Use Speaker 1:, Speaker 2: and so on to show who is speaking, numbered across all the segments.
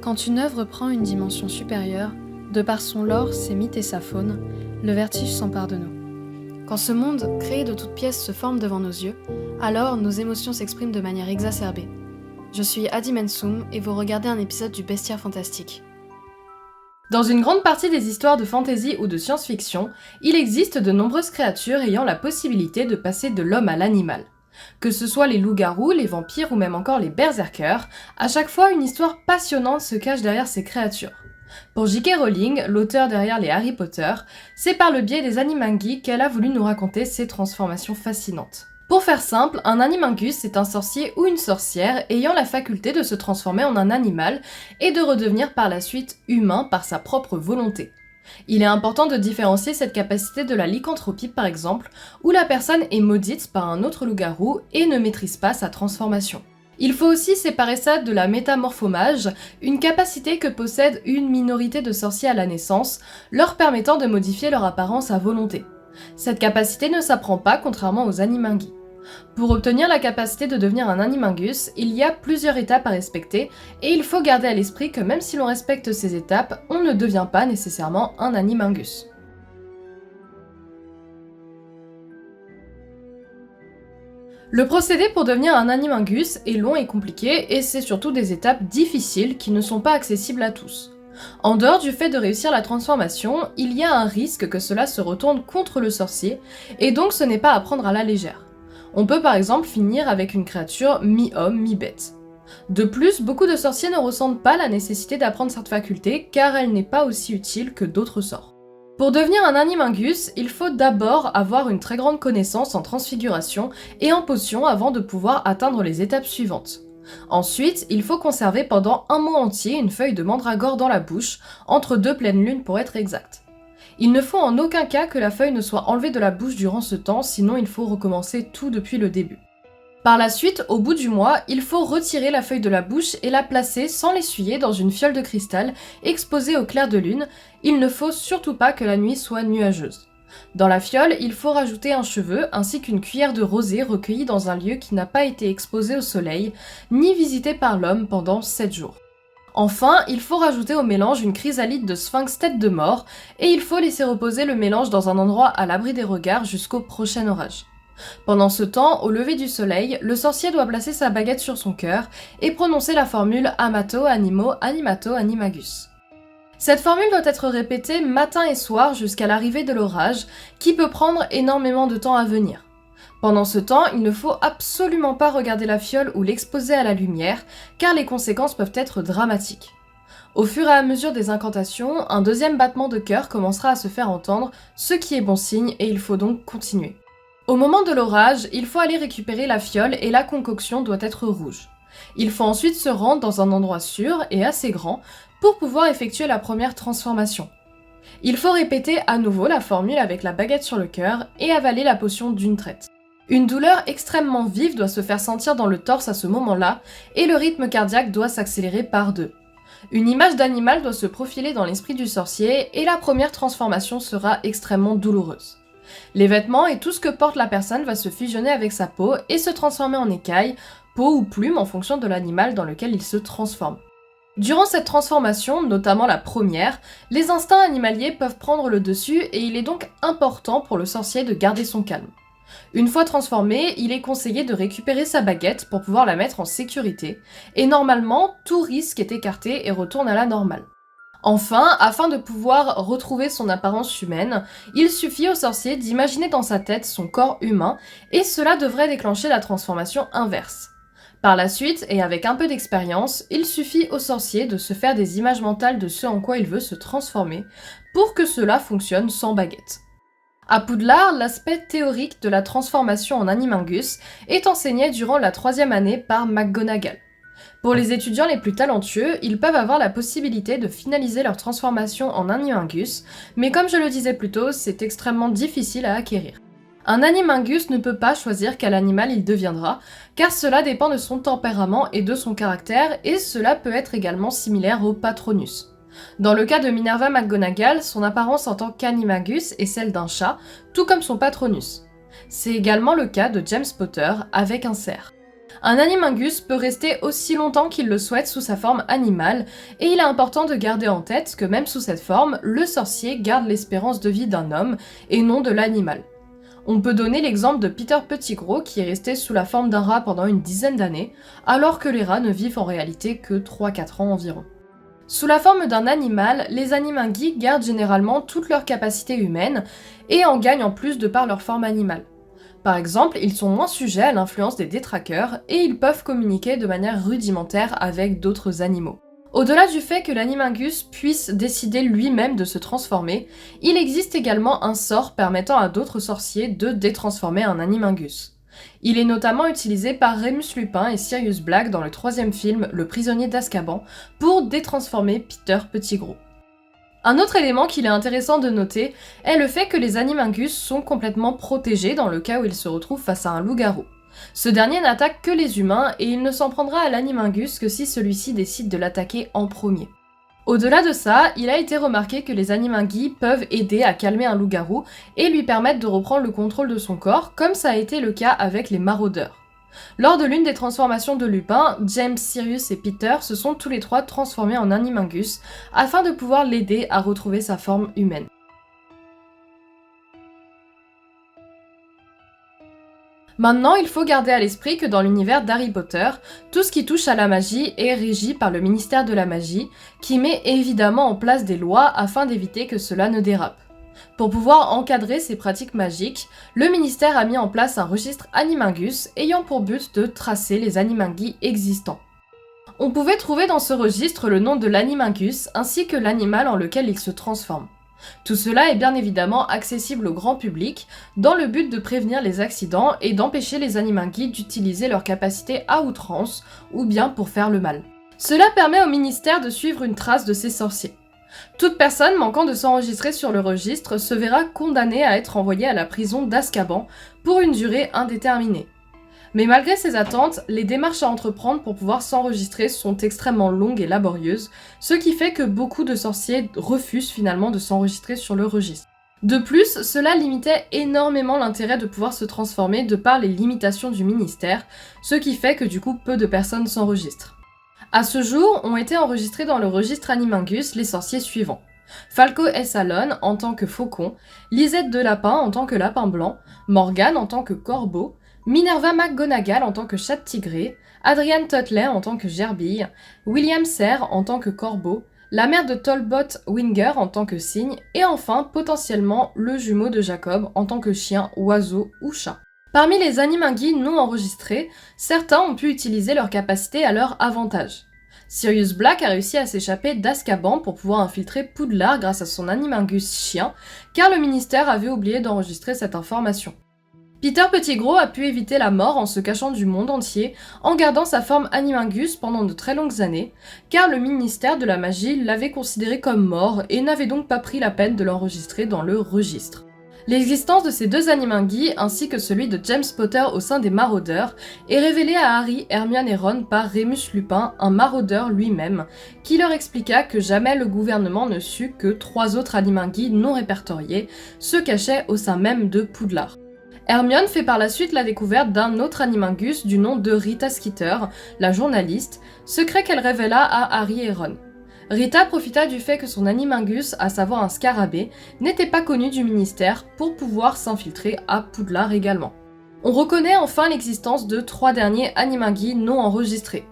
Speaker 1: Quand une œuvre prend une dimension supérieure, de par son lore, ses mythes et sa faune, le vertige s'empare de nous. Quand ce monde, créé de toutes pièces, se forme devant nos yeux, alors nos émotions s'expriment de manière exacerbée. Je suis Adi Mensoum et vous regardez un épisode du Bestiaire Fantastique.
Speaker 2: Dans une grande partie des histoires de fantasy ou de science-fiction, il existe de nombreuses créatures ayant la possibilité de passer de l'homme à l'animal. Que ce soit les loups-garous, les vampires ou même encore les berserkers, à chaque fois une histoire passionnante se cache derrière ces créatures. Pour J.K. Rowling, l'auteur derrière les Harry Potter, c'est par le biais des animanguis qu'elle a voulu nous raconter ces transformations fascinantes. Pour faire simple, un animangus est un sorcier ou une sorcière ayant la faculté de se transformer en un animal et de redevenir par la suite humain par sa propre volonté. Il est important de différencier cette capacité de la lycanthropie par exemple, où la personne est maudite par un autre loup-garou et ne maîtrise pas sa transformation. Il faut aussi séparer ça de la métamorphomage, une capacité que possède une minorité de sorciers à la naissance, leur permettant de modifier leur apparence à volonté. Cette capacité ne s'apprend pas contrairement aux animanguis. Pour obtenir la capacité de devenir un animangus, il y a plusieurs étapes à respecter, et il faut garder à l'esprit que même si l'on respecte ces étapes, on ne devient pas nécessairement un animangus. Le procédé pour devenir un animangus est long et compliqué, et c'est surtout des étapes difficiles qui ne sont pas accessibles à tous. En dehors du fait de réussir la transformation, il y a un risque que cela se retourne contre le sorcier, et donc ce n'est pas à prendre à la légère. On peut par exemple finir avec une créature mi-homme, mi-bête. De plus, beaucoup de sorciers ne ressentent pas la nécessité d'apprendre cette faculté car elle n'est pas aussi utile que d'autres sorts. Pour devenir un animangus, il faut d'abord avoir une très grande connaissance en transfiguration et en potions avant de pouvoir atteindre les étapes suivantes. Ensuite, il faut conserver pendant un mois entier une feuille de mandragore dans la bouche, entre deux pleines lunes pour être exact. Il ne faut en aucun cas que la feuille ne soit enlevée de la bouche durant ce temps, sinon il faut recommencer tout depuis le début. Par la suite, au bout du mois, il faut retirer la feuille de la bouche et la placer sans l'essuyer dans une fiole de cristal exposée au clair de lune. Il ne faut surtout pas que la nuit soit nuageuse. Dans la fiole, il faut rajouter un cheveu ainsi qu'une cuillère de rosée recueillie dans un lieu qui n'a pas été exposé au soleil, ni visité par l'homme pendant 7 jours. Enfin, il faut rajouter au mélange une chrysalide de sphinx tête de mort, et il faut laisser reposer le mélange dans un endroit à l'abri des regards jusqu'au prochain orage. Pendant ce temps, au lever du soleil, le sorcier doit placer sa baguette sur son cœur et prononcer la formule Amato Animo Animato Animagus. Cette formule doit être répétée matin et soir jusqu'à l'arrivée de l'orage, qui peut prendre énormément de temps à venir. Pendant ce temps, il ne faut absolument pas regarder la fiole ou l'exposer à la lumière, car les conséquences peuvent être dramatiques. Au fur et à mesure des incantations, un deuxième battement de cœur commencera à se faire entendre, ce qui est bon signe et il faut donc continuer. Au moment de l'orage, il faut aller récupérer la fiole et la concoction doit être rouge. Il faut ensuite se rendre dans un endroit sûr et assez grand pour pouvoir effectuer la première transformation. Il faut répéter à nouveau la formule avec la baguette sur le cœur et avaler la potion d'une traite. Une douleur extrêmement vive doit se faire sentir dans le torse à ce moment-là, et le rythme cardiaque doit s'accélérer par 2. Une image d'animal doit se profiler dans l'esprit du sorcier, et la première transformation sera extrêmement douloureuse. Les vêtements et tout ce que porte la personne va se fusionner avec sa peau et se transformer en écaille, peau ou plume en fonction de l'animal dans lequel il se transforme. Durant cette transformation, notamment la première, les instincts animaliers peuvent prendre le dessus et il est donc important pour le sorcier de garder son calme. Une fois transformé, il est conseillé de récupérer sa baguette pour pouvoir la mettre en sécurité, et normalement, tout risque est écarté et retourne à la normale. Enfin, afin de pouvoir retrouver son apparence humaine, il suffit au sorcier d'imaginer dans sa tête son corps humain, et cela devrait déclencher la transformation inverse. Par la suite, et avec un peu d'expérience, il suffit au sorcier de se faire des images mentales de ce en quoi il veut se transformer, pour que cela fonctionne sans baguette. À Poudlard, l'aspect théorique de la transformation en animangus est enseigné durant la 3e année par McGonagall. Pour les étudiants les plus talentueux, ils peuvent avoir la possibilité de finaliser leur transformation en animangus, mais comme je le disais plus tôt, c'est extrêmement difficile à acquérir. Un animangus ne peut pas choisir quel animal il deviendra, car cela dépend de son tempérament et de son caractère, et cela peut être également similaire au Patronus. Dans le cas de Minerva McGonagall, son apparence en tant qu'animagus est celle d'un chat, tout comme son Patronus. C'est également le cas de James Potter avec un cerf. Un animingus peut rester aussi longtemps qu'il le souhaite sous sa forme animale, et il est important de garder en tête que même sous cette forme, le sorcier garde l'espérance de vie d'un homme, et non de l'animal. On peut donner l'exemple de Peter Pettigrew qui est resté sous la forme d'un rat pendant une dizaine d'années, alors que les rats ne vivent en réalité que 3-4 ans environ. Sous la forme d'un animal, les animinguis gardent généralement toutes leurs capacités humaines, et en gagnent en plus de par leur forme animale. Par exemple, ils sont moins sujets à l'influence des détraqueurs et ils peuvent communiquer de manière rudimentaire avec d'autres animaux. Au-delà du fait que l'animingus puisse décider lui-même de se transformer, il existe également un sort permettant à d'autres sorciers de détransformer un animingus. Il est notamment utilisé par Remus Lupin et Sirius Black dans le 3e film, Le prisonnier d'Azkaban, pour détransformer Peter Pettigrew. Un autre élément qu'il est intéressant de noter est le fait que les animingus sont complètement protégés dans le cas où ils se retrouvent face à un loup-garou. Ce dernier n'attaque que les humains et il ne s'en prendra à l'animingus que si celui-ci décide de l'attaquer en premier. Au-delà de ça, il a été remarqué que les animinguis peuvent aider à calmer un loup-garou et lui permettre de reprendre le contrôle de son corps, comme ça a été le cas avec les maraudeurs. Lors de l'une des transformations de Lupin, James, Sirius et Peter se sont tous les trois transformés en animingus afin de pouvoir l'aider à retrouver sa forme humaine. Maintenant, il faut garder à l'esprit que dans l'univers d'Harry Potter, tout ce qui touche à la magie est régi par le ministère de la Magie, qui met évidemment en place des lois afin d'éviter que cela ne dérape. Pour pouvoir encadrer ces pratiques magiques, le ministère a mis en place un registre animingus ayant pour but de tracer les animinguis existants. On pouvait trouver dans ce registre le nom de l'animingus ainsi que l'animal en lequel il se transforme. Tout cela est bien évidemment accessible au grand public dans le but de prévenir les accidents et d'empêcher les animinguis d'utiliser leurs capacités à outrance ou bien pour faire le mal. Cela permet au ministère de suivre une trace de ces sorciers. Toute personne manquant de s'enregistrer sur le registre se verra condamnée à être envoyée à la prison d'Azkaban pour une durée indéterminée. Mais malgré ces attentes, les démarches à entreprendre pour pouvoir s'enregistrer sont extrêmement longues et laborieuses, ce qui fait que beaucoup de sorciers refusent finalement de s'enregistrer sur le registre. De plus, cela limitait énormément l'intérêt de pouvoir se transformer de par les limitations du ministère, ce qui fait que du coup peu de personnes s'enregistrent. À ce jour, ont été enregistrés dans le registre Animingus les sorciers suivants. Falco S. Allen en tant que faucon, Lisette de Lapin en tant que lapin blanc, Morgane en tant que corbeau, Minerva McGonagall en tant que chat tigré, Adrian Tutley en tant que gerbille, William Serre en tant que corbeau, la mère de Talbot Winger en tant que cygne, et enfin potentiellement le jumeau de Jacob en tant que chien, oiseau ou chat. Parmi les animinguis non enregistrés, certains ont pu utiliser leur capacité à leur avantage. Sirius Black a réussi à s'échapper d'Azkaban pour pouvoir infiltrer Poudlard grâce à son animingus chien, car le ministère avait oublié d'enregistrer cette information. Peter Pettigrew a pu éviter la mort en se cachant du monde entier, en gardant sa forme animingus pendant de très longues années, car le ministère de la Magie l'avait considéré comme mort et n'avait donc pas pris la peine de l'enregistrer dans le registre. L'existence de ces deux animinguis, ainsi que celui de James Potter au sein des maraudeurs, est révélée à Harry, Hermione et Ron par Remus Lupin, un maraudeur lui-même, qui leur expliqua que jamais le gouvernement ne sut que 3 autres animinguis non répertoriés se cachaient au sein même de Poudlard. Hermione fait par la suite la découverte d'un autre animingus du nom de Rita Skeeter, la journaliste, secret qu'elle révéla à Harry et Ron. Rita profita du fait que son animingus, à savoir un scarabée, n'était pas connu du ministère pour pouvoir s'infiltrer à Poudlard également. On reconnaît enfin l'existence de 3 derniers animinguis non enregistrés.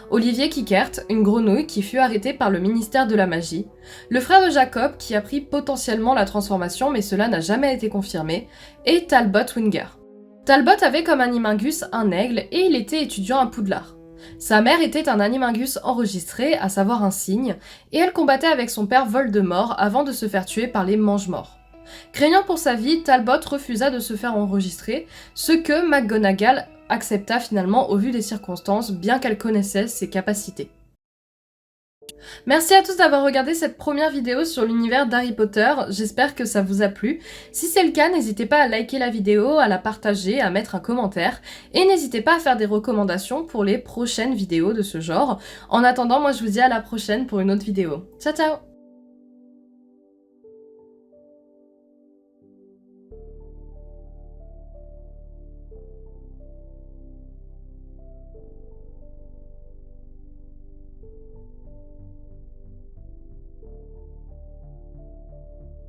Speaker 2: Olivier Kickert, une grenouille qui fut arrêtée par le ministère de la Magie, le frère de Jacob qui a pris potentiellement la transformation mais cela n'a jamais été confirmé, et Talbot Winger. Talbot avait comme animingus un aigle et il était étudiant à Poudlard. Sa mère était un animingus enregistré, à savoir un cygne, et elle combattait avec son père Voldemort avant de se faire tuer par les Mange-Morts. Craignant pour sa vie, Talbot refusa de se faire enregistrer, ce que McGonagall accepta finalement au vu des circonstances, bien qu'elle connaissait ses capacités. Merci à tous d'avoir regardé cette première vidéo sur l'univers d'Harry Potter, j'espère que ça vous a plu. Si c'est le cas, n'hésitez pas à liker la vidéo, à la partager, à mettre un commentaire, et n'hésitez pas à faire des recommandations pour les prochaines vidéos de ce genre. En attendant, moi je vous dis à la prochaine pour une autre vidéo. Ciao ciao!